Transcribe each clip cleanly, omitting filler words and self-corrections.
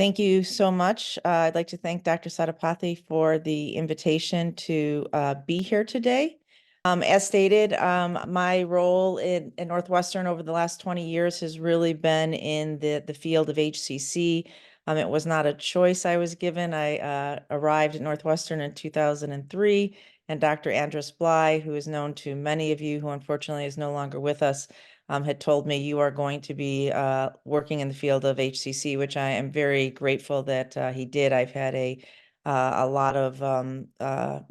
Thank you so much. I'd like to thank Dr. Satapathy for the invitation to be here today. As stated, my role in Northwestern over the last 20 years has really been in the field of HCC. It was not a choice I was given. I arrived at Northwestern in 2003, and Dr. Andrus Bly, who is known to many of you, who unfortunately is no longer with us, had told me you are going to be working in the field of HCC, which I am very grateful that he did. I've had a lot of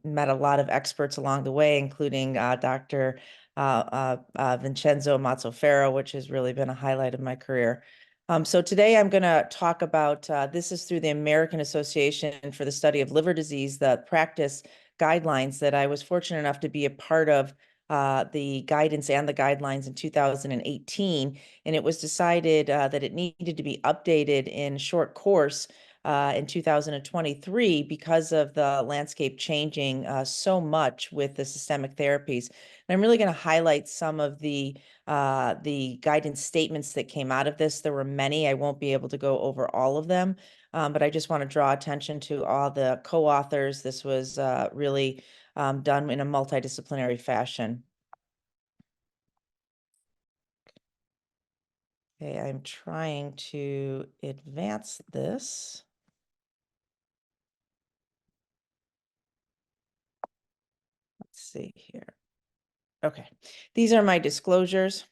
met a lot of experts along the way, including Dr. Vincenzo Mazzoferro, which has really been a highlight of my career. So today I'm going to talk about, this is through the American Association for the Study of Liver Disease, the practice guidelines that I was fortunate enough to be a part of, the guidance and the guidelines in 2018. And it was decided that it needed to be updated in short course in 2023 because of the landscape changing so much with the systemic therapies. And I'm really going to highlight some of the guidance statements that came out of this. There were many. I won't be able to go over all of them, but I just want to draw attention to all the co-authors. This was really done in a multidisciplinary fashion. Okay, I'm trying to advance this. Let's see here. Okay, these are my disclosures.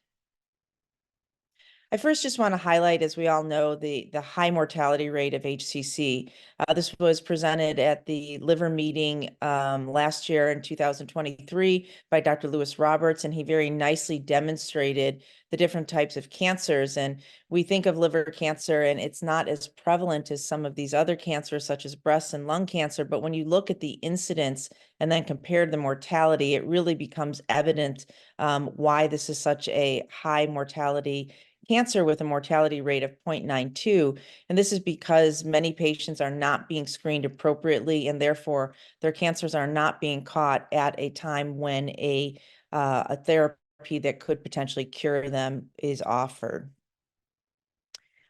I first just want to highlight, as we all know, the high mortality rate of HCC. This was presented at the liver meeting last year in 2023 by Dr. Lewis Roberts, and he very nicely demonstrated the different types of cancers. And we think of liver cancer, and it's not as prevalent as some of these other cancers, such as breast and lung cancer. But when you look at the incidence and then compare the mortality, it really becomes evident why this is such a high mortality cancer with a mortality rate of 0.92. And this is because many patients are not being screened appropriately, and therefore their cancers are not being caught at a time when a therapy that could potentially cure them is offered.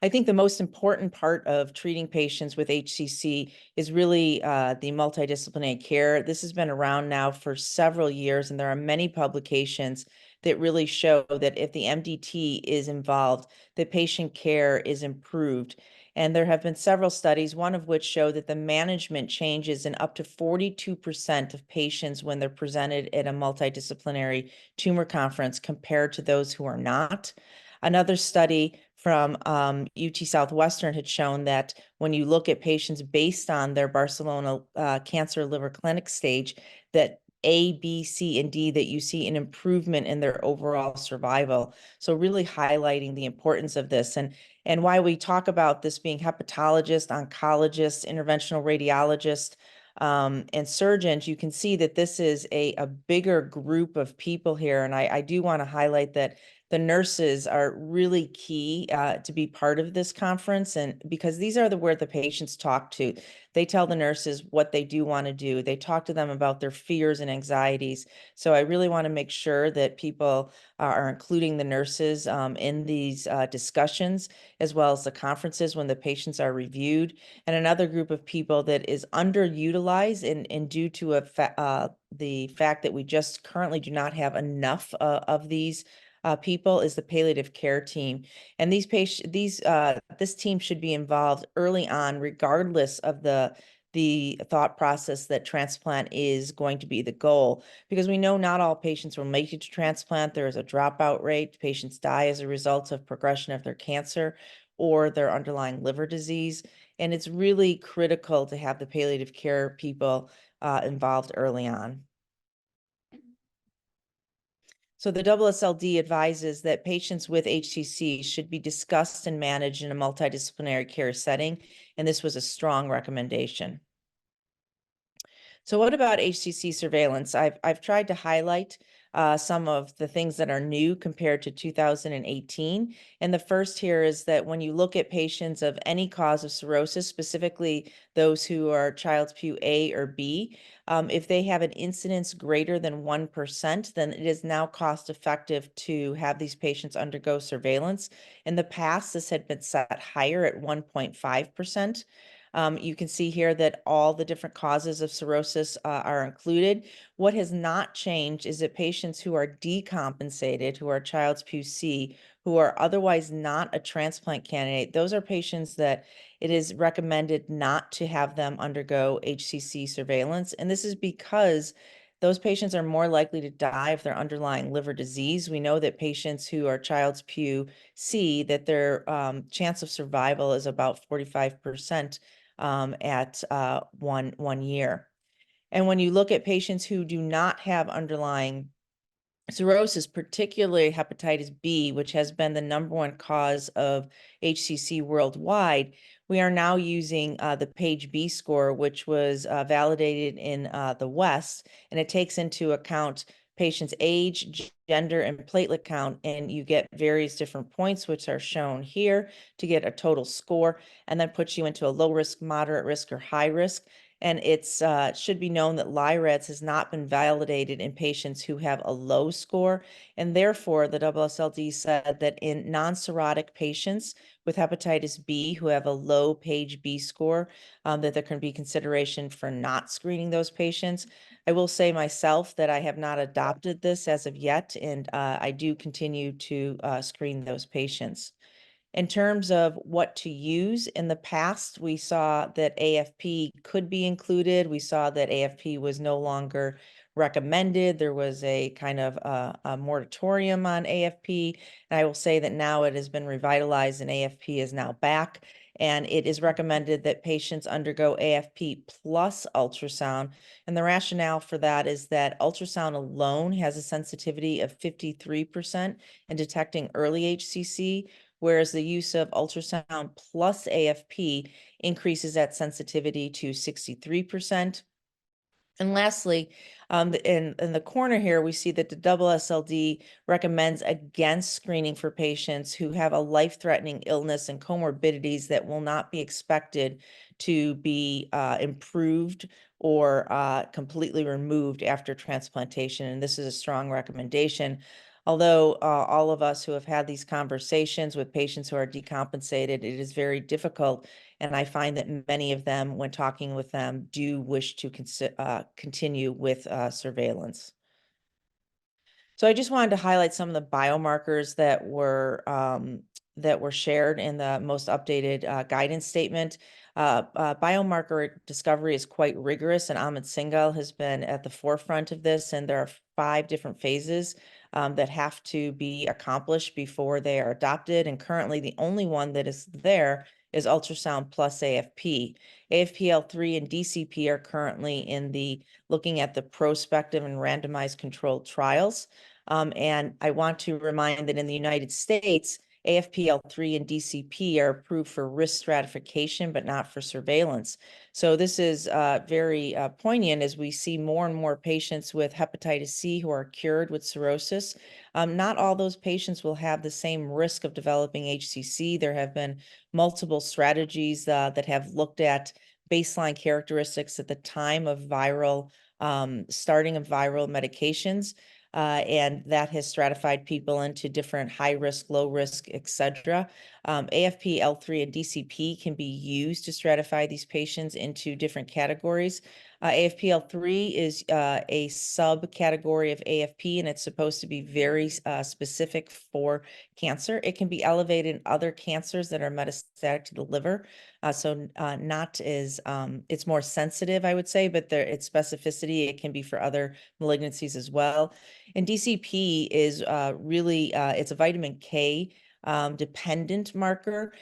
I think the most important part of treating patients with HCC is really the multidisciplinary care. This has been around now for several years, and there are many publications that really show that if the MDT is involved, the patient care is improved. And there have been several studies, one of which show that the management changes in up to 42% of patients when they're presented at a multidisciplinary tumor conference compared to those who are not. Another study from UT Southwestern had shown that when you look at patients based on their Barcelona Cancer Liver Clinic stage, that A, B, C, and D, that you see an improvement in their overall survival. So really highlighting the importance of this. And why we talk about this being hepatologists, oncologists, interventional radiologists, and surgeons, you can see that this is a bigger group of people here. And I do want to highlight that the nurses are really key to be part of this conference, and because these are where the patients talk to. They tell the nurses what they do want to do. They talk to them about their fears and anxieties. So I really want to make sure that people are including the nurses in these discussions, as well as the conferences when the patients are reviewed. And another group of people that is underutilized and due to the fact that we just currently do not have enough of these people is the palliative care team. And this team should be involved early on, regardless of the thought process that transplant is going to be the goal, because we know not all patients will make it to transplant. There is a dropout rate. Patients die as a result of progression of their cancer or their underlying liver disease. And it's really critical to have the palliative care people involved early on. So the AASLD advises that patients with HCC should be discussed and managed in a multidisciplinary care setting, and this was a strong recommendation. So what about HCC surveillance? I've tried to highlight some of the things that are new compared to 2018. And the first here is that when you look at patients of any cause of cirrhosis, specifically those who are Child-Pugh A or B, if they have an incidence greater than 1%, then it is now cost effective to have these patients undergo surveillance. In the past, this had been set higher at 1.5%. You can see here that all the different causes of cirrhosis are included. What has not changed is that patients who are decompensated, who are Child-Pugh C, who are otherwise not a transplant candidate, those are patients that it is recommended not to have them undergo HCC surveillance. And this is because those patients are more likely to die of their underlying liver disease. We know that patients who are Child-Pugh C, that their chance of survival is about 45% at 1 year. And when you look at patients who do not have underlying cirrhosis, particularly hepatitis B, which has been the #1 cause of HCC worldwide, we are now using the PAGE B score, which was validated in the West, and it takes into account patients' age, gender, and platelet count, and you get various different points, which are shown here to get a total score, and then puts you into a low risk, moderate risk, or high risk. And it's should be known that LI-RADS has not been validated in patients who have a low score, and therefore the AASLD said that in non-cirrhotic patients with hepatitis B who have a low PAGE B score, that there can be consideration for not screening those patients. I will say myself that I have not adopted this as of yet, and I do continue to screen those patients. In terms of what to use, in the past, we saw that AFP could be included. We saw that AFP was no longer recommended. There was a kind of a moratorium on AFP. And I will say that now it has been revitalized and AFP is now back. And it is recommended that patients undergo AFP plus ultrasound. And the rationale for that is that ultrasound alone has a sensitivity of 53% in detecting early HCC, whereas the use of ultrasound plus AFP increases that sensitivity to 63%. And lastly, in the corner here, we see that the AASLD recommends against screening for patients who have a life-threatening illness and comorbidities that will not be expected to be improved or completely removed after transplantation. And this is a strong recommendation. Although all of us who have had these conversations with patients who are decompensated, it is very difficult. And I find that many of them, when talking with them, do wish to continue with surveillance. So I just wanted to highlight some of the biomarkers that were shared in the most updated guidance statement. Biomarker discovery is quite rigorous, and Amit Singhal has been at the forefront of this, and there are 5 different phases that have to be accomplished before they are adopted. And currently, the only one that is there is ultrasound plus AFP. AFPL3 and DCP are currently in the looking at the prospective and randomized controlled trials. And I want to remind that in the United States, AFPL3 and DCP are approved for risk stratification, but not for surveillance. So this is very poignant as we see more and more patients with hepatitis C who are cured with cirrhosis. Not all those patients will have the same risk of developing HCC. There have been multiple strategies that have looked at baseline characteristics at the time of viral starting of viral medications. And that has stratified people into different high risk, low risk, etc. AFP, L3, and DCP can be used to stratify these patients into different categories. AFPL3 is a subcategory of AFP, and it's supposed to be very specific for cancer. It can be elevated in other cancers that are metastatic to the liver. Not as, it's more sensitive, I would say, but its specificity, it can be for other malignancies as well. And DCP is really, it's a vitamin K dependent marker.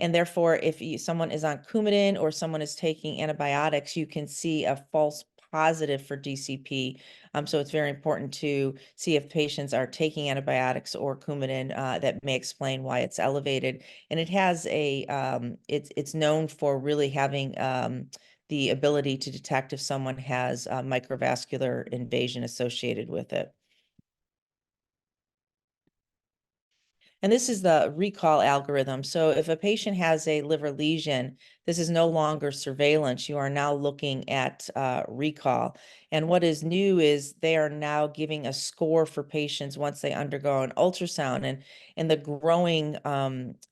And therefore, if someone is on Coumadin or someone is taking antibiotics, you can see a false positive for DCP. So it's very important to see if patients are taking antibiotics or Coumadin. That may explain why it's elevated. And it has a, it's known for really having the ability to detect if someone has microvascular invasion associated with it. And this is the recall algorithm. So if a patient has a liver lesion, this is no longer surveillance. You are now looking at recall. And what is new is they are now giving a score for patients once they undergo an ultrasound. And in the growing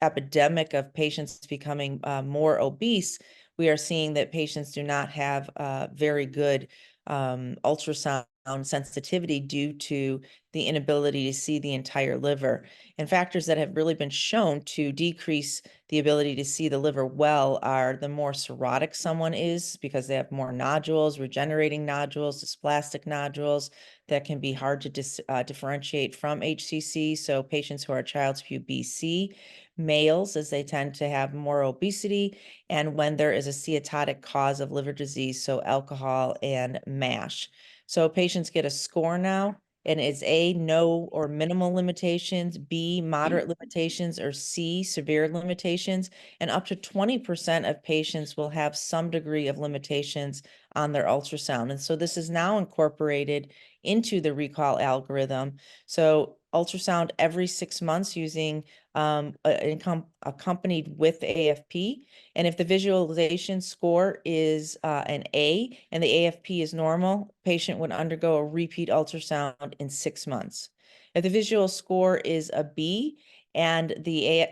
epidemic of patients becoming more obese, we are seeing that patients do not have very good ultrasound sensitivity due to the inability to see the entire liver. And factors that have really been shown to decrease the ability to see the liver well are the more cirrhotic someone is, because they have more nodules, regenerating nodules, dysplastic nodules that can be hard to differentiate from HCC. So patients who are Child-Pugh BC, males, as they tend to have more obesity, and when there is a steatotic cause of liver disease, so alcohol and MASH. So patients get a score now, and it's A, no or minimal limitations, B, moderate limitations, or C, severe limitations. And up to 20% of patients will have some degree of limitations on their ultrasound. And so this is now incorporated into the recall algorithm. So ultrasound every 6 months using accompanied with AFP. And if the visualization score is an A and the AFP is normal, patient would undergo a repeat ultrasound in 6 months. If the visual score is a B and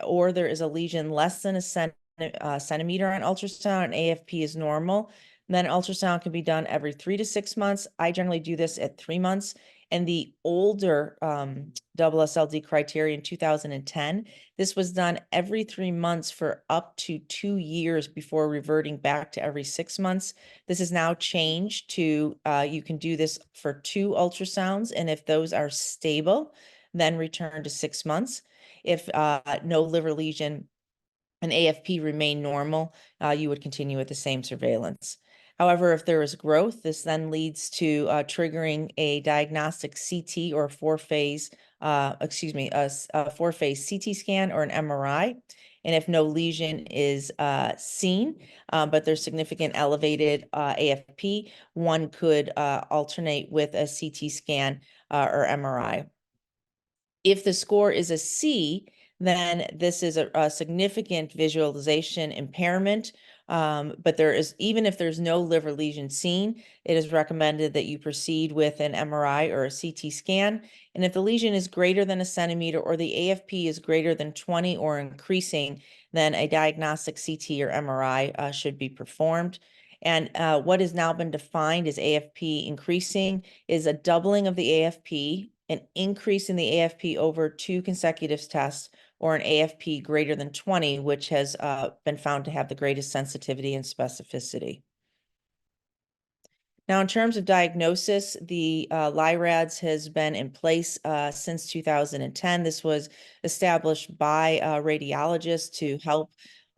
or there is a lesion less than a centimeter on ultrasound and AFP is normal, then ultrasound can be done every 3 to 6 months. I generally do this at 3 months. And the older AASLD criteria in 2010, this was done every 3 months for up to 2 years before reverting back to every 6 months. This is now changed to you can do this for 2 ultrasounds, and if those are stable, then return to 6 months. If no liver lesion and AFP remain normal, you would continue with the same surveillance. However, if there is growth, this then leads to triggering a diagnostic CT or four-phase, a four-phase CT scan or an MRI. And if no lesion is seen, but there's significant elevated AFP, one could alternate with a CT scan or MRI. If the score is a C, then this is a significant visualization impairment. But even if there's no liver lesion seen, it is recommended that you proceed with an MRI or a CT scan. And if the lesion is greater than a centimeter or the AFP is greater than 20 or increasing, then a diagnostic CT or MRI should be performed. And what has now been defined as AFP increasing is a doubling of the AFP, an increase in the AFP over 2 consecutive tests, or an AFP greater than 20, which has been found to have the greatest sensitivity and specificity. Now, in terms of diagnosis, the LI-RADS has been in place since 2010. This was established by radiologists to help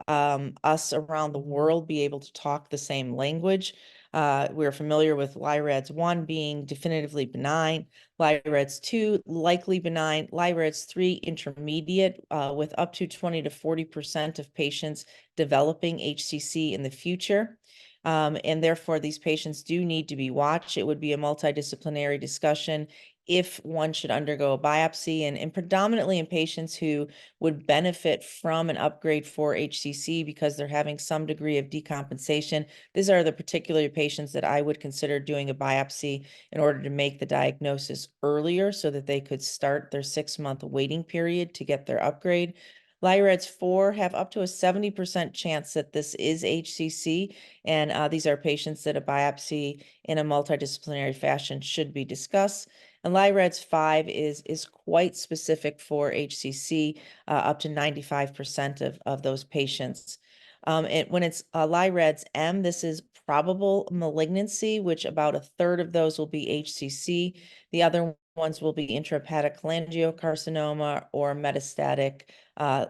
us around the world be able to talk the same language. We're familiar with LI-RADS 1 being definitively benign, LI-RADS 2 likely benign, LI-RADS 3 intermediate, with up to 20 to 40% of patients developing HCC in the future. And therefore, these patients do need to be watched. It would be a multidisciplinary discussion if one should undergo a biopsy, and predominantly in patients who would benefit from an upgrade for HCC because they're having some degree of decompensation. These are the particular patients that I would consider doing a biopsy in order to make the diagnosis earlier so that they could start their 6-month waiting period to get their upgrade. LI-RADS 4 have up to a 70% chance that this is HCC, and these are patients that a biopsy in a multidisciplinary fashion should be discussed. And LI-RADS 5 is quite specific for HCC, up to 95% of those patients. When it's LI-RADS M, this is probable malignancy, which about a third of those will be HCC. The other ones will be intrahepatic cholangiocarcinoma or metastatic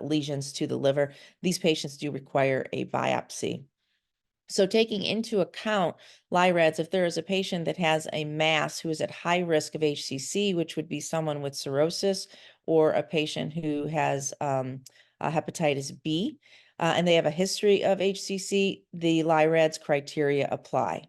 lesions to the liver. These patients do require a biopsy. So taking into account LI-RADS, if there is a patient that has a mass who is at high risk of HCC, which would be someone with cirrhosis or a patient who has hepatitis B, and they have a history of HCC, the LI-RADS criteria apply.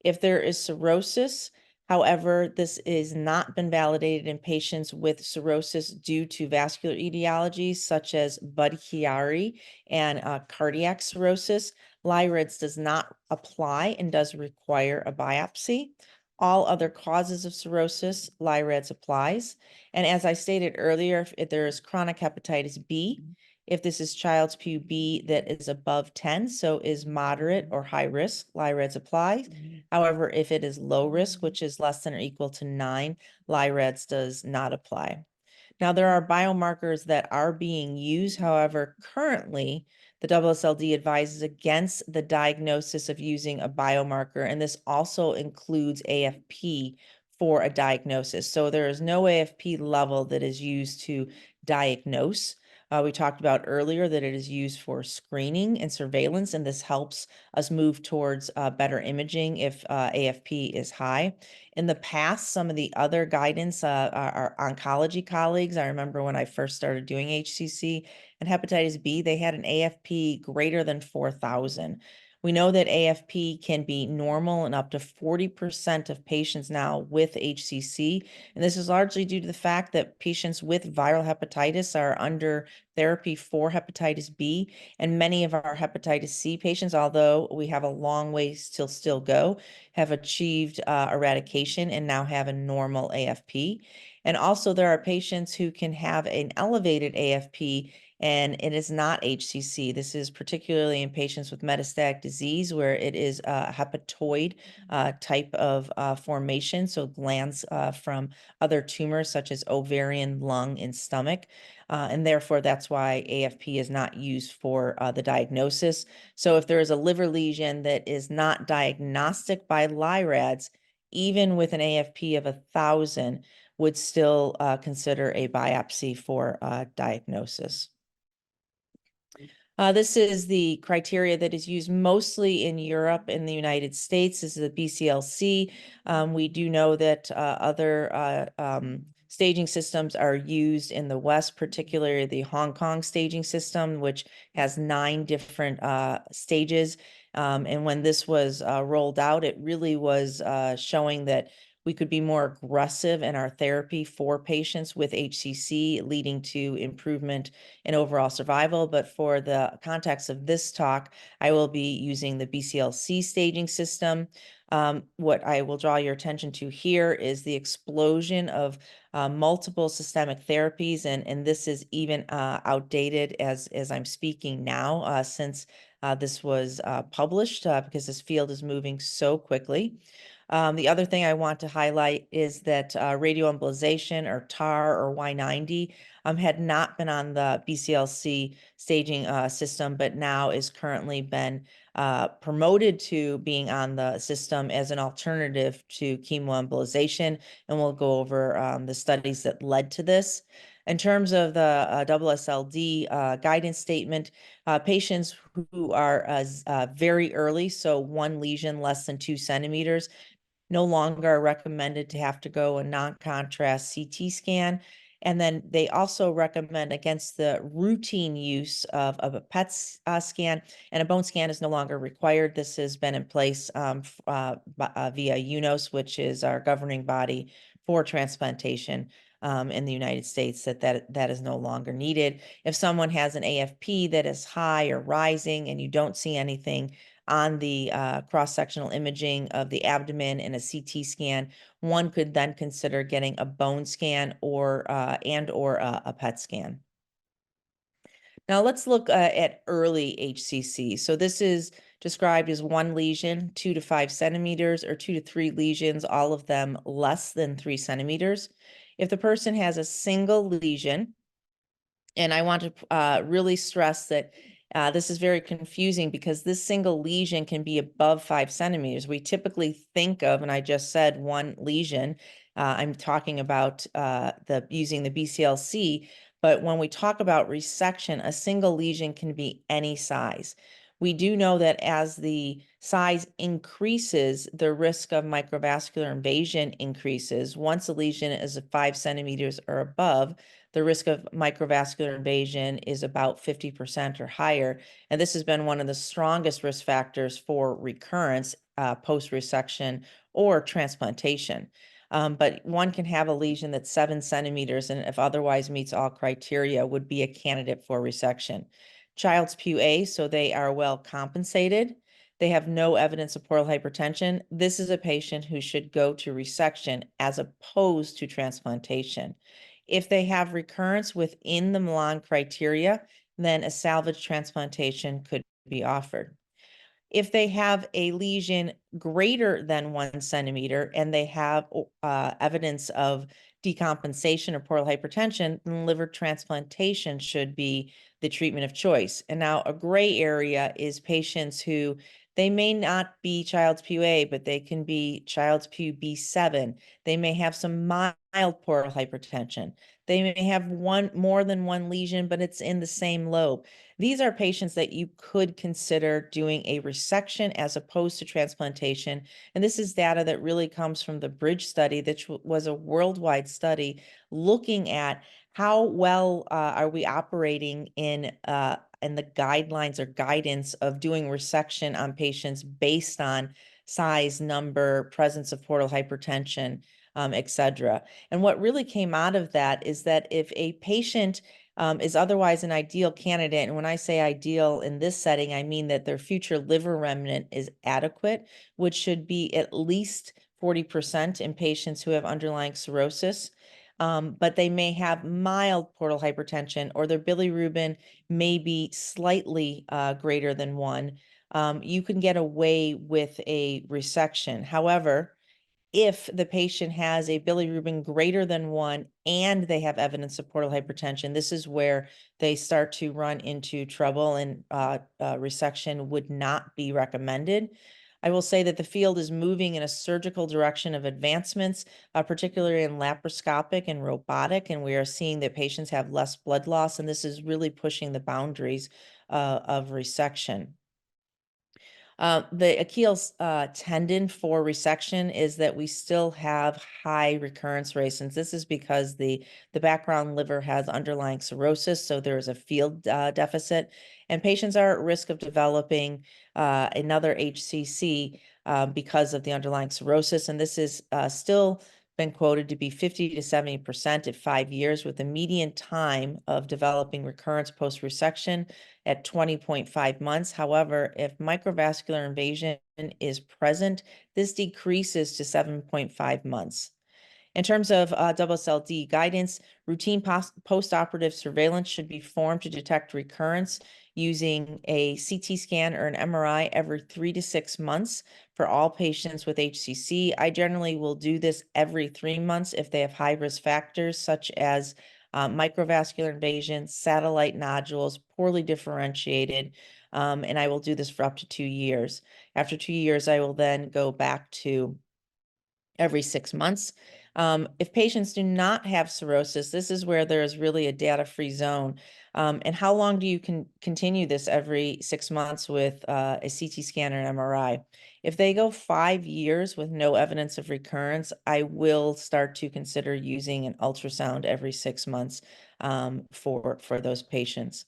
If there is cirrhosis, however, this has not been validated in patients with cirrhosis due to vascular etiologies such as Budd-Chiari and cardiac cirrhosis. LI-RADS does not apply and does require a biopsy. All other causes of cirrhosis, LI-RADS applies. And as I stated earlier, if there is chronic hepatitis B, if this is child's PUB that is above 10, so is moderate or high risk, LI-RADS applies. However, if it is low risk, which is less than or equal to 9, LI-RADS does not apply. Now, there are biomarkers that are being used. However, currently, the AASLD advises against the diagnosis of using a biomarker, and this also includes AFP for a diagnosis. So there is no AFP level that is used to diagnose. We talked about earlier that it is used for screening and surveillance, and this helps us move towards better imaging if AFP is high. In the past, some of the other guidance, our oncology colleagues, I remember when I first started doing HCC and hepatitis B, they had an AFP greater than 4,000. We know that AFP can be normal in up to 40% of patients now with HCC. And this is largely due to the fact that patients with viral hepatitis are under therapy for hepatitis B. And many of our hepatitis C patients, although we have a long ways to still go, have achieved eradication and now have a normal AFP. And also there are patients who can have an elevated AFP and it is not HCC. This is particularly in patients with metastatic disease where it is a hepatoid type of formation, so glands from other tumors such as ovarian, lung, and stomach. And therefore, that's why AFP is not used for the diagnosis. So if there is a liver lesion that is not diagnostic by LI-RADS, even with an AFP of 1,000, would still consider a biopsy for diagnosis. This is the criteria that is used mostly in Europe and the United States. This is the BCLC. We do know that other staging systems are used in the West, particularly the Hong Kong staging system, which has 9 different stages. And when this was rolled out, it really was showing that we could be more aggressive in our therapy for patients with HCC, leading to improvement in overall survival. But for the context of this talk, I will be using the BCLC staging system. What I will draw your attention to here is the explosion of multiple systemic therapies, and this is even outdated as I'm speaking now, since this was published, because this field is moving so quickly. The other thing I want to highlight is that radioembolization or TAR or Y90 had not been on the BCLC staging system, but now is currently been promoted to being on the system as an alternative to chemoembolization. And we'll go over the studies that led to this. In terms of the AASLD guidance statement, patients who are very early, so 1 lesion less than 2 centimeters, no longer are recommended to have to go a non-contrast CT scan. And then they also recommend against the routine use of a PET scan, and a bone scan is no longer required. This has been in place via UNOS, which is our governing body for transplantation in the United States, that is no longer needed. If someone has an AFP that is high or rising and you don't see anything on the cross-sectional imaging of the abdomen in a CT scan, one could then consider getting a bone scan or a PET scan. Now let's look at early HCC. So this is described as 1 lesion, 2 to 5 centimeters, or 2 to 3 lesions, all of them less than 3 centimeters. If the person has a single lesion, and I want to really stress that this is very confusing because this single lesion can be above 5 centimeters. We typically think of, and I just said 1 lesion, I'm talking about using the BCLC, but when we talk about resection, a single lesion can be any size. We do know that as the size increases, the risk of microvascular invasion increases. Once a lesion is 5 centimeters or above, the risk of microvascular invasion is about 50% or higher. And this has been one of the strongest risk factors for recurrence post-resection or transplantation. But one can have a lesion that's 7 centimeters and if otherwise meets all criteria would be a candidate for resection. Child's PUA, so they are well compensated. They have no evidence of portal hypertension. This is a patient who should go to resection as opposed to transplantation. If they have recurrence within the Milan criteria, then a salvage transplantation could be offered. If they have a lesion greater than 1 centimeter and they have evidence of decompensation or portal hypertension, then liver transplantation should be the treatment of choice. And now a gray area is patients who they may not be Child's PUA, but they can be Child's PUB7. They may have some mild portal hypertension. They may have more than one lesion, but it's in the same lobe. These are patients that you could consider doing a resection as opposed to transplantation. And this is data that really comes from the Bridge study, that was a worldwide study looking at how well are we operating in the guidelines or guidance of doing resection on patients based on size, number, presence of portal hypertension, et cetera. And what really came out of that is that if a patient is otherwise an ideal candidate, and when I say ideal in this setting, I mean that their future liver remnant is adequate, which should be at least 40% in patients who have underlying cirrhosis. But they may have mild portal hypertension or their bilirubin may be slightly greater than 1. You can get away with a resection. However, if the patient has a bilirubin greater than 1 and they have evidence of portal hypertension, this is where they start to run into trouble, and resection would not be recommended. I will say that the field is moving in a surgical direction of advancements, particularly in laparoscopic and robotic, and we are seeing that patients have less blood loss, and this is really pushing the boundaries of resection. The Achilles tendon for resection is that we still have high recurrence rates, and this is because the background liver has underlying cirrhosis, so there is a field deficit, and patients are at risk of developing another HCC because of the underlying cirrhosis, and this is still been quoted to be 50 to 70% at 5 years, with a median time of developing recurrence post-resection at 20.5 months. However, if microvascular invasion is present, this decreases to 7.5 months. In terms of AASLD guidance, routine post-operative surveillance should be formed to detect recurrence using a CT scan or an MRI every 3 to 6 months for all patients with HCC. I generally will do this every 3 months if they have high-risk factors such as microvascular invasion, satellite nodules, poorly differentiated, and I will do this for up to 2 years. After 2 years, I will then go back to every 6 months. If patients do not have cirrhosis, this is where there is really a data-free zone. And how long do you continue this every 6 months with a CT scan or an MRI? If they go 5 years with no evidence of recurrence, I will start to consider using an ultrasound every 6 months for those patients.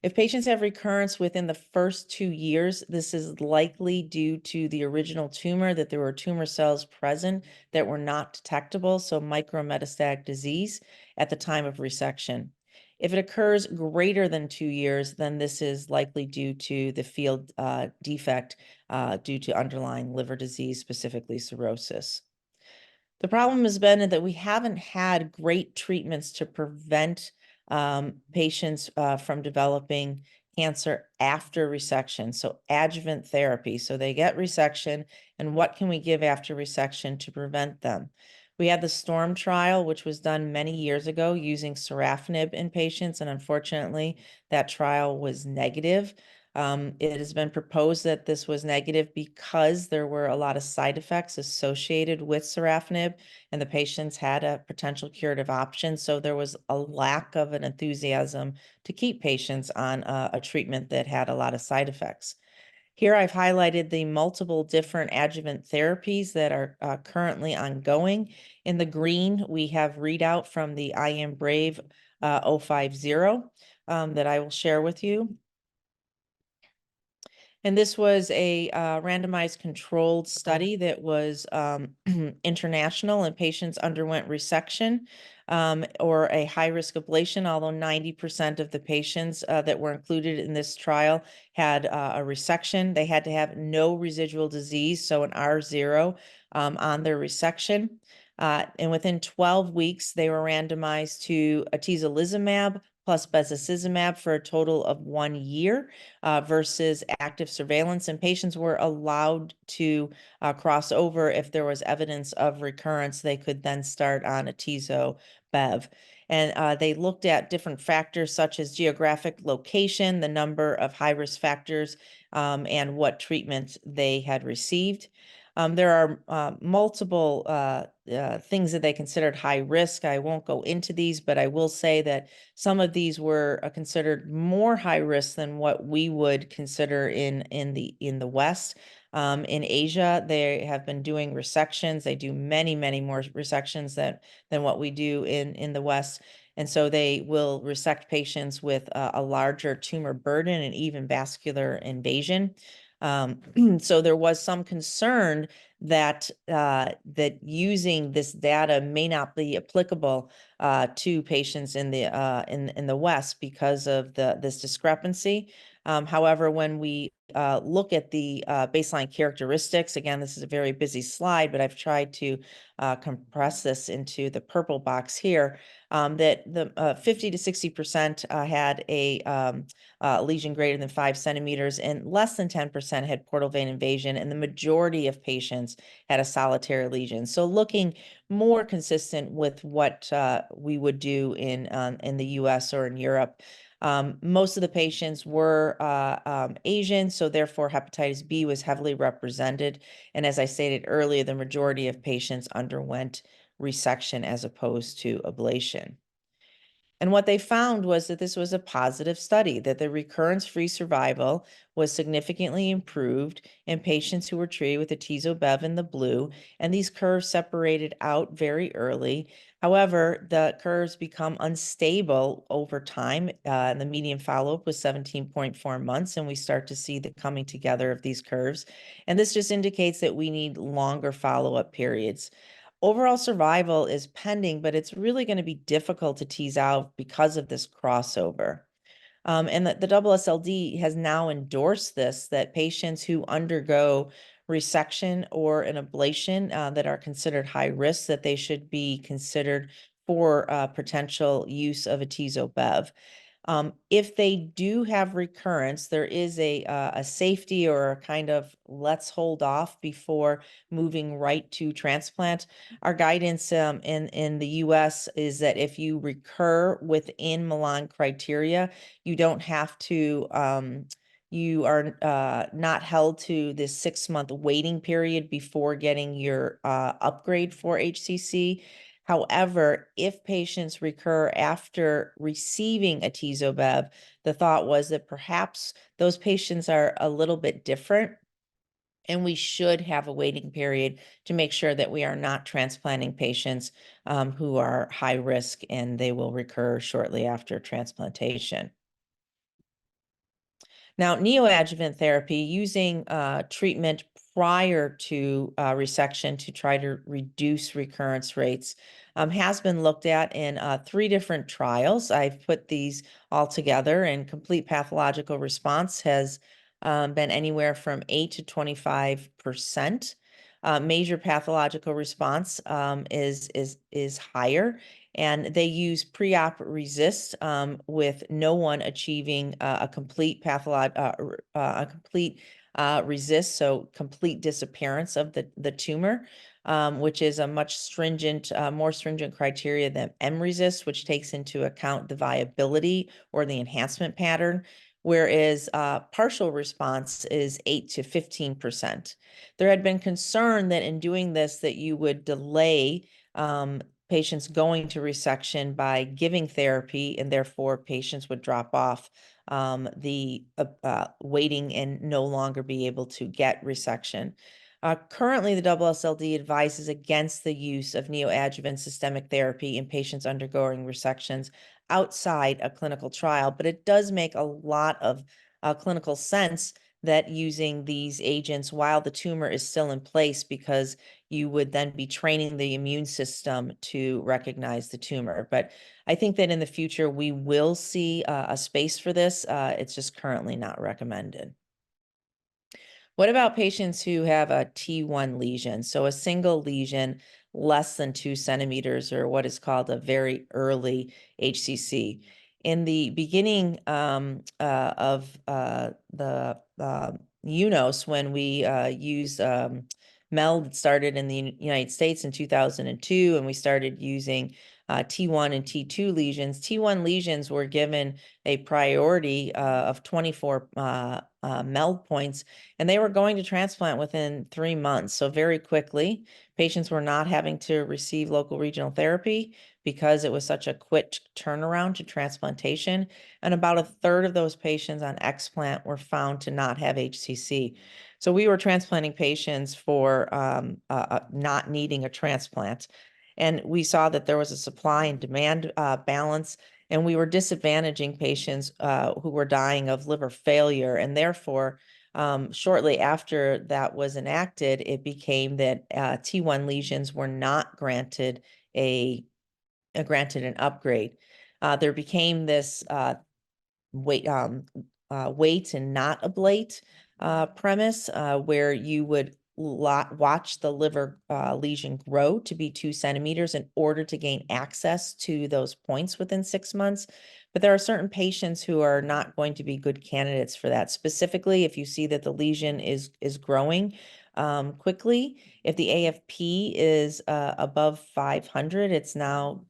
If patients have recurrence within the first 2 years, this is likely due to the original tumor, that there were tumor cells present that were not detectable, so micrometastatic disease at the time of resection. If it occurs greater than 2 years, then this is likely due to the field defect due to underlying liver disease, specifically cirrhosis. The problem has been that we haven't had great treatments to prevent patients from developing cancer after resection. So adjuvant therapy. So they get resection, and what can we give after resection to prevent them? We had the STORM trial, which was done many years ago using sorafenib in patients, and unfortunately, that trial was negative. It has been proposed that this was negative because there were a lot of side effects associated with sorafenib, and the patients had a potential curative option. So there was a lack of an enthusiasm to keep patients on a treatment that had a lot of side effects. Here I've highlighted the multiple different adjuvant therapies that are currently ongoing. In the green, we have readout from the IMbrave 050 that I will share with you. And this was a randomized controlled study that was international, and patients underwent resection or a high-risk ablation, although 90% of the patients that were included in this trial had a resection. They had to have no residual disease, so an R0 on their resection. And within 12 weeks, they were randomized to atezolizumab plus bevacizumab for a total of 1 year versus active surveillance. And patients were allowed to cross over if there was evidence of recurrence. They could then start on atezo-bev. And they looked at different factors such as geographic location, the number of high-risk factors, and what treatment they had received. There are multiple things that they considered high risk. I won't go into these, but I will say that some of these were considered more high risk than what we would consider in the West. In Asia, they have been doing resections. They do many more resections than what we do in the West. And so they will resect patients with a larger tumor burden and even vascular invasion. So there was some concern that that using this data may not be applicable to patients in the West because of this discrepancy. However, when we look at the baseline characteristics, again, this is a very busy slide, but I've tried to compress this into the purple box here, that the 50 to 60% had a lesion greater than 5 centimeters, and less than 10% had portal vein invasion, and the majority of patients had a solitary lesion. So looking more consistent with what we would do in the US or in Europe. Most of the patients were Asian, so therefore hepatitis B was heavily represented. And as I stated earlier, the majority of patients underwent resection as opposed to ablation. And what they found was that this was a positive study, that the recurrence-free survival was significantly improved in patients who were treated with atezo-bev in the blue, and these curves separated out very early. However, the curves become unstable over time. And the median follow-up was 17.4 months, and we start to see the coming together of these curves. And this just indicates that we need longer follow-up periods. Overall survival is pending, but it's really going to be difficult to tease out because of this crossover. And the AASLD has now endorsed this, that patients who undergo resection or an ablation that are considered high risk, that they should be considered for potential use of atezo-bev. If they do have recurrence, there is a safety or a kind of let's hold off before moving right to transplant. Our guidance in the US is that if you recur within Milan criteria, you don't have to, you are not held to this 6-month waiting period before getting your upgrade for HCC. However, if patients recur after receiving atezo-bev, the thought was that perhaps those patients are a little bit different, and we should have a waiting period to make sure that we are not transplanting patients who are high risk and they will recur shortly after transplantation. Now, neoadjuvant therapy using treatment prior to resection to try to reduce recurrence rates has been looked at in 3 different trials. I've put these all together, and complete pathological response has been anywhere from 8 to 25%. Major pathological response is higher, and they use pre-op RECIST with no one achieving a complete RECIST, so complete disappearance of the tumor, which is a much stringent, more stringent criteria than mRECIST, which takes into account the viability or the enhancement pattern, whereas partial response is 8 to 15%. There had been concern that in doing this, that you would delay patients going to resection by giving therapy, and therefore patients would drop off the waiting and no longer be able to get resection. Currently, the AASLD advises against the use of neoadjuvant systemic therapy in patients undergoing resections outside a clinical trial, but it does make a lot of clinical sense that using these agents while the tumor is still in place, because you would then be training the immune system to recognize the tumor. But I think that in the future, we will see a space for this. It's just currently not recommended. What about patients who have a T1 lesion? So a single lesion less than 2 centimeters, or what is called a very early HCC. In the beginning of the UNOS, when we used MELD, started in the United States in 2002, and we started using T1 and T2 lesions. T1 lesions were given a priority of 24 MELD points, and they were going to transplant within 3 months. So very quickly, patients were not having to receive local regional therapy because it was such a quick turnaround to transplantation. And about a third of those patients on explant were found to not have HCC. So we were transplanting patients for not needing a transplant. And we saw that there was a supply and demand balance, and we were disadvantaging patients who were dying of liver failure. And therefore, shortly after that was enacted, it became that T1 lesions were not granted an upgrade. There became this wait and not ablate premise, where you would watch the liver lesion grow to be 2 centimeters in order to gain access to those points within 6 months. But there are certain patients who are not going to be good candidates for that. Specifically, if you see that the lesion is growing quickly, if the AFP is above 500, it's now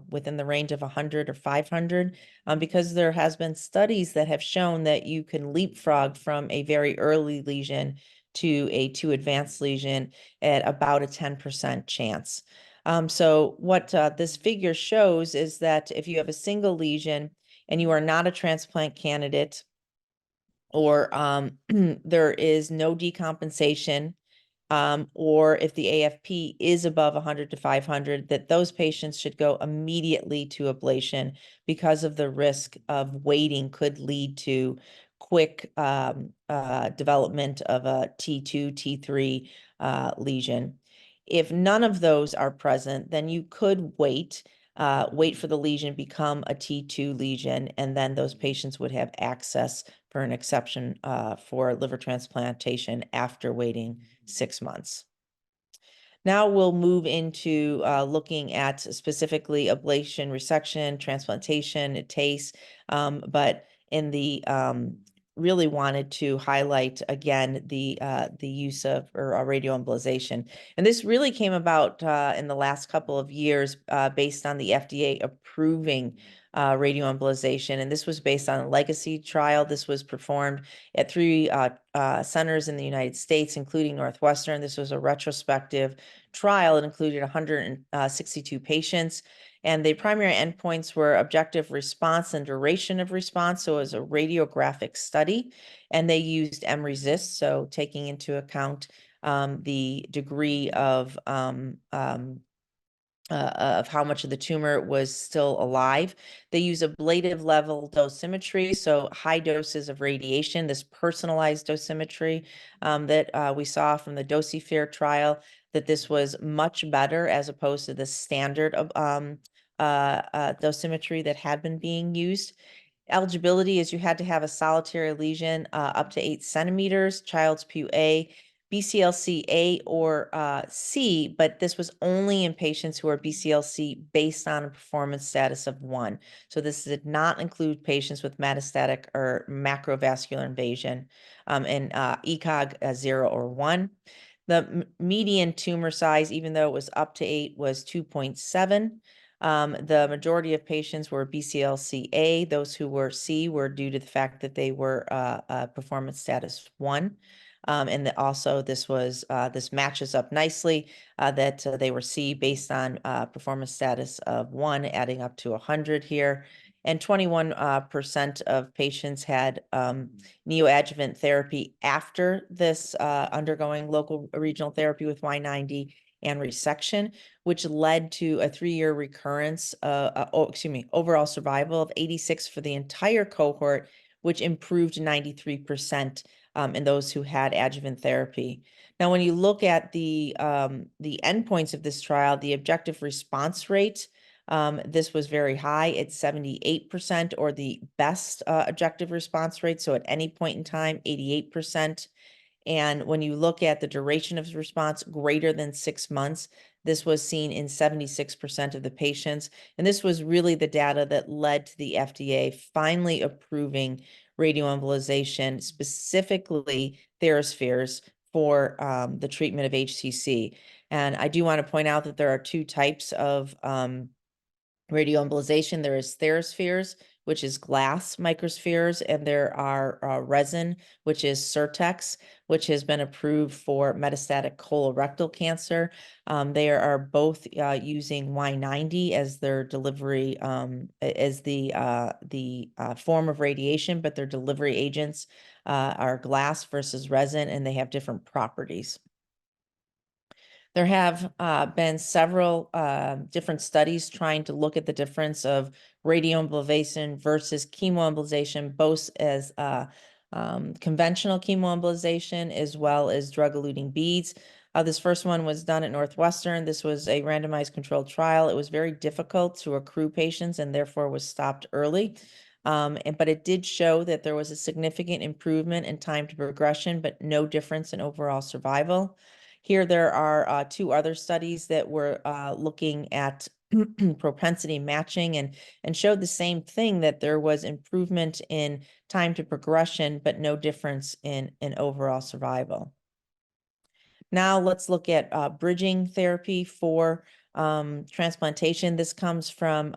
within the range of 100 or 500, because there has been studies that have shown that you can leapfrog from a very early lesion to a too advanced lesion at about a 10% chance. So what this figure shows is that if you have a single lesion and you are not a transplant candidate, or there is no decompensation, or if the AFP is above 100 to 500, that those patients should go immediately to ablation, because of the risk of waiting could lead to quick development of a T2, T3 lesion. If none of those are present, then you could wait for the lesion to become a T2 lesion, and then those patients would have access for an exception for liver transplantation after waiting 6 months. Now we'll move into looking at specifically ablation, resection, transplantation, TACE, but in the really wanted to highlight again the use of radioembolization. And this really came about in the last couple of years based on the FDA approving radioembolization. And this was based on a legacy trial. This was performed at 3 centers in the United States, including Northwestern. This was a retrospective trial. It included 162 patients. And the primary endpoints were objective response and duration of response. So it was a radiographic study, and they used MRECIST, so taking into account the degree of how much of the tumor was still alive. They use ablative level dosimetry, so high doses of radiation, this personalized dosimetry that we saw from the Dosifair trial, that this was much better as opposed to the standard of dosimetry that had been being used. Eligibility is you had to have a solitary lesion up to 8 centimeters, Child's Pugh A, BCLC A or C, but this was only in patients who are BCLC based on a performance status of 1. So this did not include patients with metastatic or macrovascular invasion, and ECOG 0 or 1. The median tumor size, even though it was up to 8, was 2.7. The majority of patients were BCLC A. Those who were C were due to the fact that they were performance status 1. And also this was this matches up nicely that they were C based on performance status of 1, adding up to 100 here. And 21% of patients had neoadjuvant therapy after this undergoing local regional therapy with Y90 and resection, which led to a 3-year recurrence, overall survival of 86 for the entire cohort, which improved 93% in those who had adjuvant therapy. Now, when you look at the endpoints of this trial, the objective response rate, this was very high at 78%, or the best objective response rate. So at any point in time, 88%. And when you look at the duration of response greater than 6 months, this was seen in 76% of the patients. And this was really the data that led to the FDA finally approving radioembolization, specifically TheraSpheres, for the treatment of HCC. And I do want to point out that there are 2 types of radioembolization. There is TheraSpheres, which is glass microspheres, and there are resin, which is Certex, which has been approved for metastatic colorectal cancer. They are both using Y90 as their delivery, as the form of radiation, but their delivery agents are glass versus resin, and they have different properties. There have been several different studies trying to look at the difference of radioembolization versus chemoembolization, both as conventional chemoembolization as well as drug-eluting beads. This first one was done at Northwestern. This was a randomized controlled trial. It was very difficult to accrue patients and therefore was stopped early. But it did show that there was a significant improvement in time to progression, but no difference in overall survival. Here, there are 2 other studies that were looking at propensity matching and showed the same thing, that there was improvement in time to progression, but no difference in overall survival. Now let's look at bridging therapy for transplantation. This comes from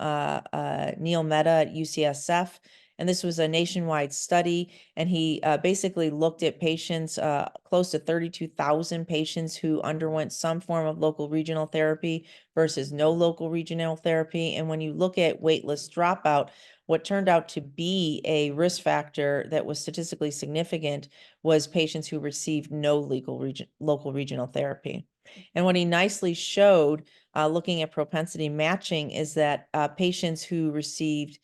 Neil Mehta at UCSF. And this was a nationwide study, and he basically looked at patients, close to 32,000 patients who underwent some form of local regional therapy versus no local regional therapy. And when you look at waitlist dropout, what turned out to be a risk factor that was statistically significant was patients who received no local regional therapy. And what he nicely showed, looking at propensity matching, is that patients who received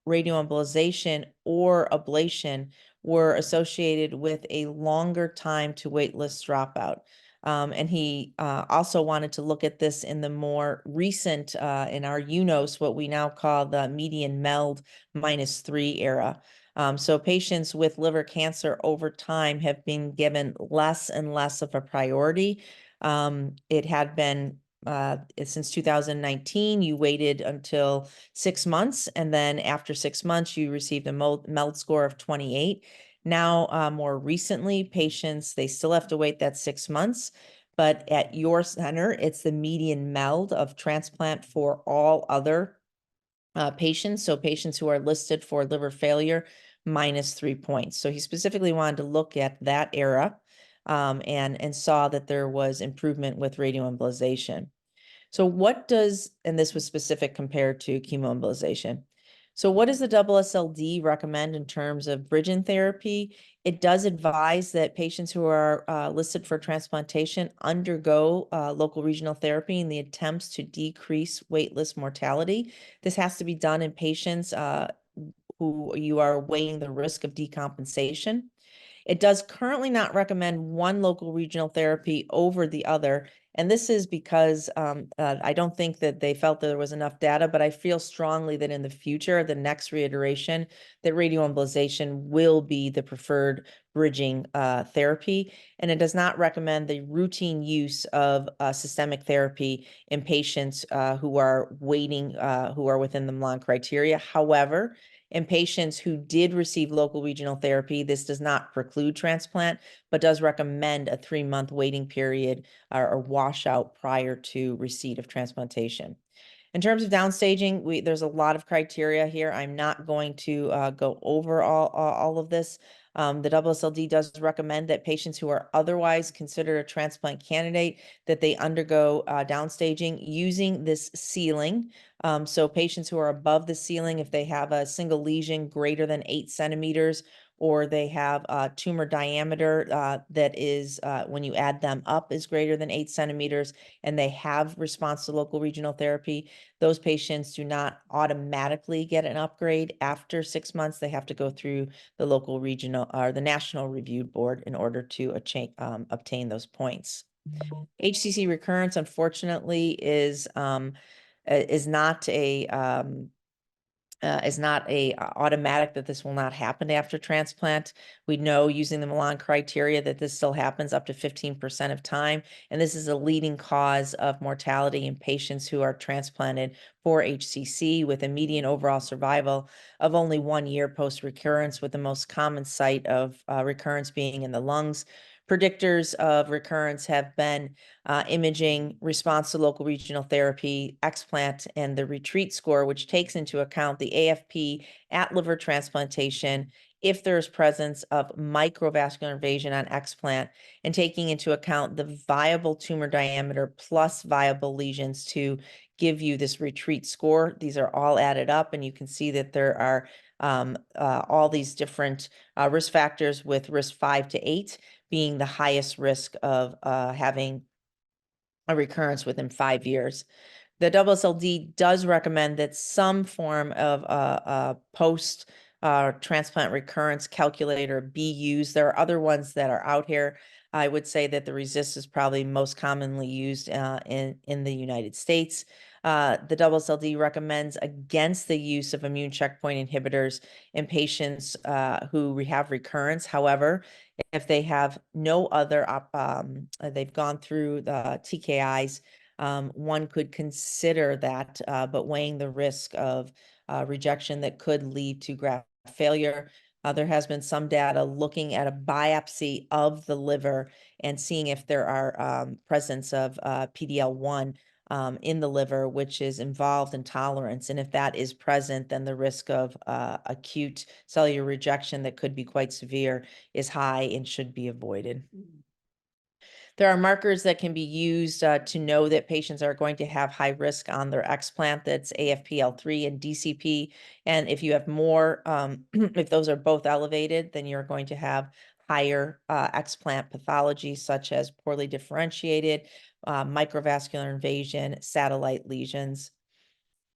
radioembolization or ablation were associated with a longer time to waitlist dropout. And he also wanted to look at this in the more recent, in our UNOS, what we now call the median MELD -3 era. So patients with liver cancer over time have been given less and less of a priority. It had been since 2019, you waited until 6 months, and then after 6 months, you received a MELD score of 28. Now, more recently, patients, they still have to wait that 6 months, but at your center, it's the median MELD of transplant for all other patients. So patients who are listed for liver failure, -3 points. So he specifically wanted to look at that era and saw that there was improvement with radioembolization. So what does, and this was specific compared to chemoembolization. So what does the AASLD recommend in terms of bridging therapy? It does advise that patients who are listed for transplantation undergo local regional therapy in the attempts to decrease waitlist mortality. This has to be done in patients who you are weighing the risk of decompensation. It does currently not recommend one local regional therapy over the other. And this is because I don't think that they felt that there was enough data, but I feel strongly that in the future, the next reiteration, that radioembolization will be the preferred bridging therapy. And it does not recommend the routine use of systemic therapy in patients who are waiting, who are within the Milan criteria. However, in patients who did receive local regional therapy, this does not preclude transplant, but does recommend a 3-month waiting period or washout prior to receipt of transplantation. In terms of downstaging, there's a lot of criteria here. I'm not going to go over all of this. The AASLD does recommend that patients who are otherwise considered a transplant candidate, that they undergo downstaging using this ceiling. So patients who are above the ceiling, if they have a single lesion greater than 8 centimeters, or they have a tumor diameter that is, when you add them up, is greater than 8 centimeters, and they have response to local regional therapy, those patients do not automatically get an upgrade after 6 months. They have to go through the local regional or the national review board in order to obtain those points. HCC recurrence, unfortunately, is not a automatic that this will not happen after transplant. We know using the Milan criteria that this still happens up to 15% of time, and this is a leading cause of mortality in patients who are transplanted for HCC, with a median overall survival of only 1 year post-recurrence, with the most common site of recurrence being in the lungs. Predictors of recurrence have been imaging, response to local regional therapy, explant, and the retreat score, which takes into account the AFP at liver transplantation, if there's presence of microvascular invasion on explant, and taking into account the viable tumor diameter plus viable lesions to give you this retreat score. These are all added up, and you can see that there are all these different risk factors, with risk 5 to 8 being the highest risk of having a recurrence within 5 years. The AASLD does recommend that some form of post transplant recurrence calculator be used. There are other ones that are out here. I would say that the RECIST is probably most commonly used in the United States. The AASLD recommends against the use of immune checkpoint inhibitors in patients who have recurrence. However, if they have no other, they've gone through the TKIs, one could consider that, but weighing the risk of rejection that could lead to graft failure. There has been some data looking at a biopsy of the liver and seeing if there are presence of PD-L1 in the liver, which is involved in tolerance. And if that is present, then the risk of acute cellular rejection that could be quite severe is high and should be avoided. There are markers that can be used to know that patients are going to have high risk on their explant. That's AFPL3 and DCP. And if you have more, if those are both elevated, then you're going to have higher explant pathology, such as poorly differentiated, microvascular invasion, satellite lesions.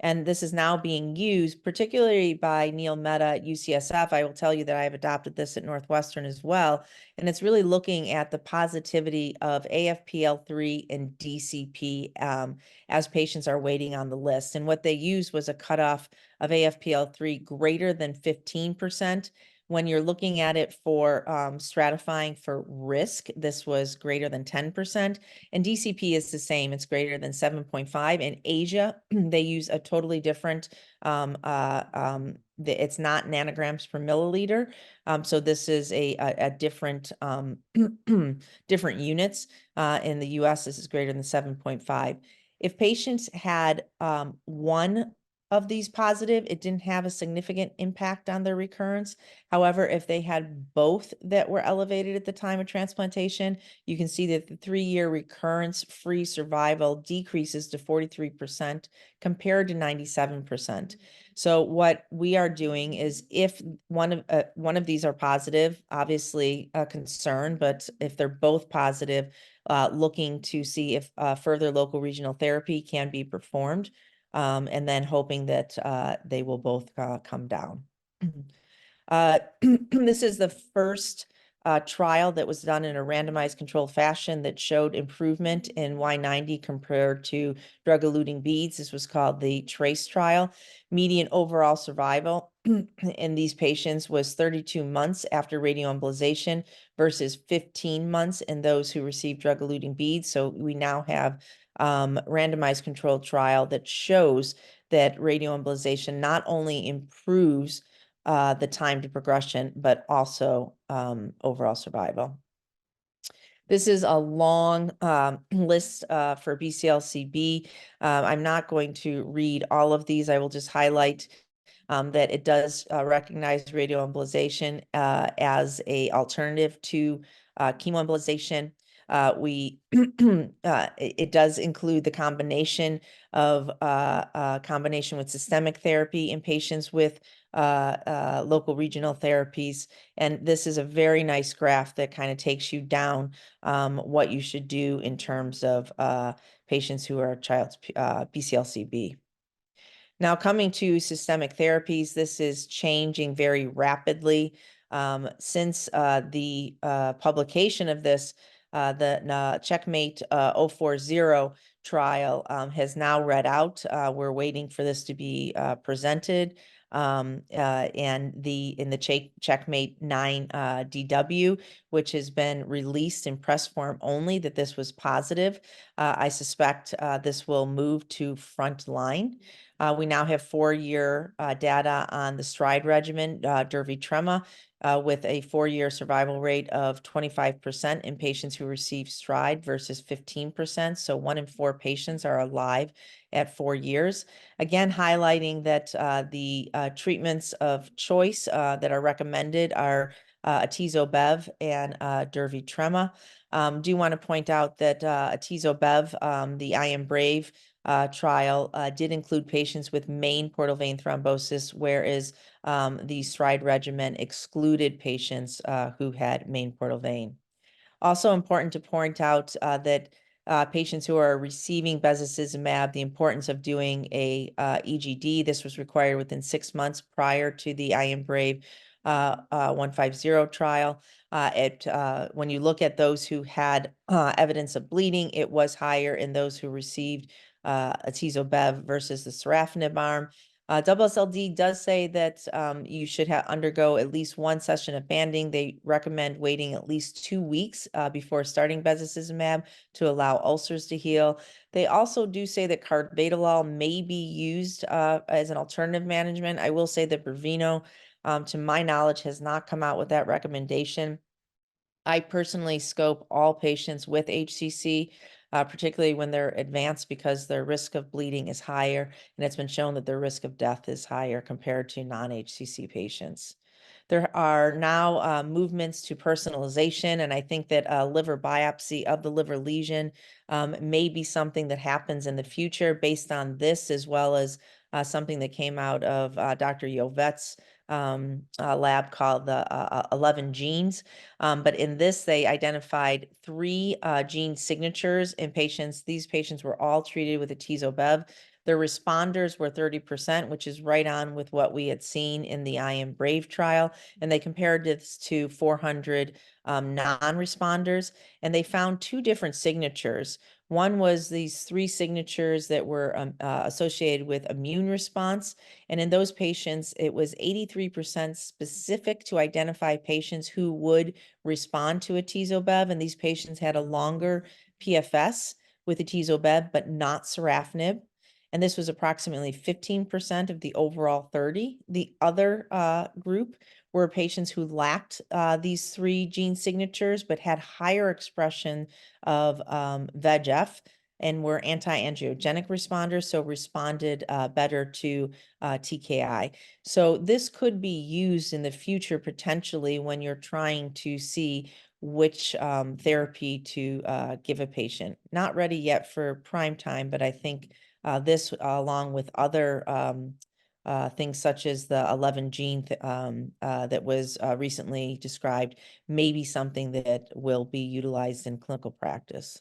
And this is now being used, particularly by Neil Mehta at UCSF. I will tell you that I have adopted this at Northwestern as well. And it's really looking at the positivity of AFPL3 and DCP as patients are waiting on the list. And what they used was a cutoff of AFPL3 greater than 15%. When you're looking at it for stratifying for risk, this was greater than 10%. And DCP is the same. It's greater than 7.5. In Asia, they use a totally different, it's not nanograms per milliliter. So this is a different, different units. In the US, this is greater than 7.5. If patients had one of these positive, it didn't have a significant impact on their recurrence. However, if they had both that were elevated at the time of transplantation, you can see that the 3-year recurrence-free survival decreases to 43% compared to 97%. So what we are doing is, if one of these are positive, obviously a concern, but if they're both positive, looking to see if further local regional therapy can be performed, and then hoping that they will both come down. This is the first trial that was done in a randomized controlled fashion that showed improvement in Y90 compared to drug-eluting beads. This was called the TRACE trial. Median overall survival in these patients was 32 months after radioembolization versus 15 months in those who received drug-eluting beads. So we now have randomized controlled trial that shows that radioembolization not only improves the time to progression, but also overall survival. This is a long list for BCLCB. I'm not going to read all of these. I will just highlight that it does recognize radioembolization as a alternative to chemoembolization. It does include the combination of combination with systemic therapy in patients with local regional therapies. And this is a very nice graph that kind of takes you down what you should do in terms of patients who are child's BCLCB. Now, coming to systemic therapies, this is changing very rapidly. Since the publication of this, the Checkmate 040 trial has now read out. We're waiting for this to be presented. And in the Checkmate 9 DW, which has been released in press form only, that this was positive. I suspect this will move to frontline. We now have 4-year data on the STRIDE regimen, durvalumab, with a 4-year survival rate of 25% in patients who receive STRIDE versus 15%. So 1 in 4 patients are alive at 4 years. Again, highlighting that the treatments of choice that are recommended are atezo-bev and durvalumab. Do want to point out that atezo-bev, the IM-BRAVE trial did include patients with main portal vein thrombosis, whereas the STRIDE regimen excluded patients who had main portal vein. Also important to point out that patients who are receiving bevacizumab, the importance of doing a EGD. This was required within 6 months prior to the IM-BRAVE 150 trial. When you look at those who had evidence of bleeding, it was higher in those who received atezo-bev versus the sorafenib arm. AASLD does say that you should undergo at least 1 session of banding. They recommend waiting at least 2 weeks before starting bevacizumab to allow ulcers to heal. They also do say that carvedilol may be used as an alternative management. I will say that Brevino, to my knowledge, has not come out with that recommendation. I personally scope all patients with HCC, particularly when they're advanced, because their risk of bleeding is higher, and it's been shown that their risk of death is higher compared to non-HCC patients. There are now movements to personalization, and I think that a liver biopsy of the liver lesion may be something that happens in the future based on this, as well as something that came out of Dr. Yovet's lab called the 11 genes. But in this, they identified 3 gene signatures in patients. These patients were all treated with atezo-bev. Their responders were 30%, which is right on with what we had seen in the IM-BRAVE trial. And they compared this to 400 non-responders, and they found 2 different signatures. One was these 3 signatures that were associated with immune response. And in those patients, it was 83% specific to identify patients who would respond to atezo-bev. And these patients had a longer PFS with atezo-bev, but not sorafenib. And this was approximately 15% of the overall 30. The other group were patients who lacked these 3 gene signatures, but had higher expression of VEGF and were anti-angiogenic responders, so responded better to TKI. So this could be used in the future potentially when you're trying to see which therapy to give a patient. Not ready yet for prime time, but I think this, along with other things such as the 11 gene that was recently described, may be something that will be utilized in clinical practice.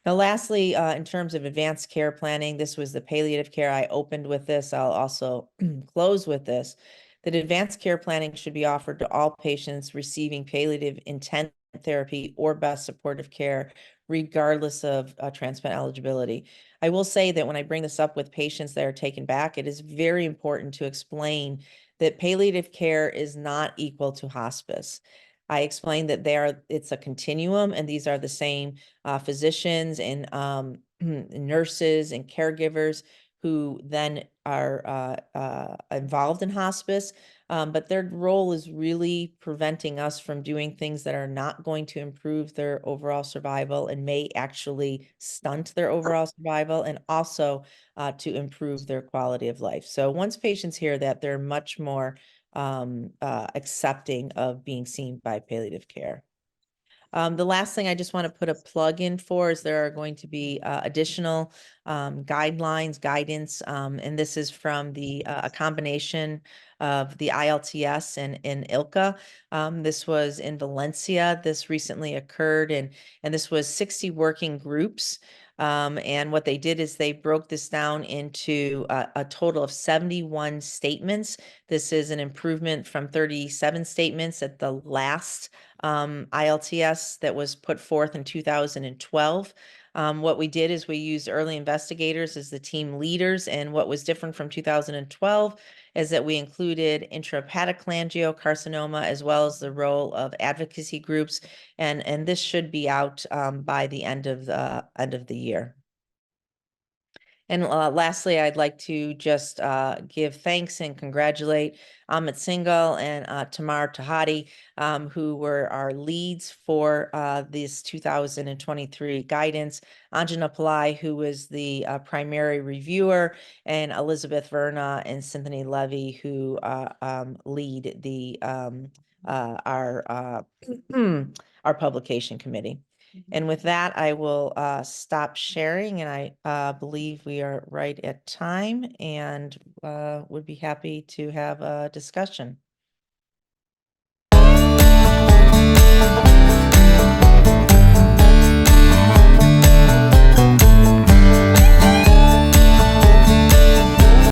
Now, lastly, in terms of advanced care planning, this was the palliative care. I opened with this. I'll also close with this, that advanced care planning should be offered to all patients receiving palliative intent therapy or best supportive care, regardless of transplant eligibility. I will say that when I bring this up with patients that are taken back, it is very important to explain that palliative care is not equal to hospice. I explained that it's a continuum, and these are the same physicians and nurses and caregivers who then are involved in hospice, but their role is really preventing us from doing things that are not going to improve their overall survival and may actually stunt their overall survival, and also to improve their quality of life. So once patients hear that, they're much more accepting of being seen by palliative care. The last thing I just want to put a plug in for is there are going to be additional guidelines, guidance, and this is from a combination of the ILTS and ILCA. This was in Valencia. This recently occurred, and this was 60 working groups. And what they did is they broke this down into a total of 71 statements. This is an improvement from 37 statements at the last ILTS that was put forth in 2012. What we did is we used early investigators as the team leaders, and what was different from 2012 is that we included intrahepatic cholangiocarcinoma as well as the role of advocacy groups, and this should be out by the end of the year. And lastly, I'd like to just give thanks and congratulate Amit Singhal and Tamar Tahati, who were our leads for this 2023 guidance. Anjana Pillai, who was the primary reviewer, and Elizabeth Verna and Cynthia Levy, who lead the our publication committee. And with that, I will stop sharing, and I believe we are right at time, and would be happy to have a discussion.